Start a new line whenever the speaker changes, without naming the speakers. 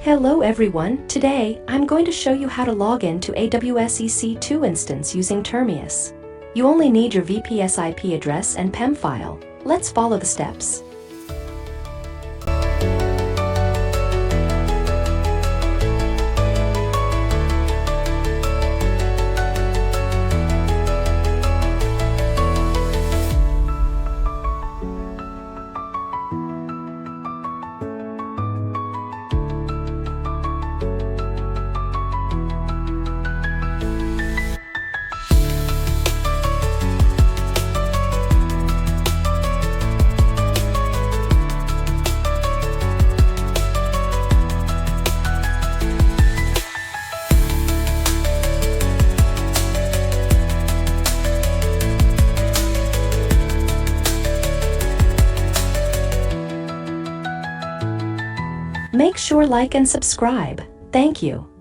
Hello everyone, today I'm going to show you how to log in to AWS EC2 instance using Termius. You only need your VPS IP address and PEM file. Let's follow the steps. Make sure like and subscribe. Thank you.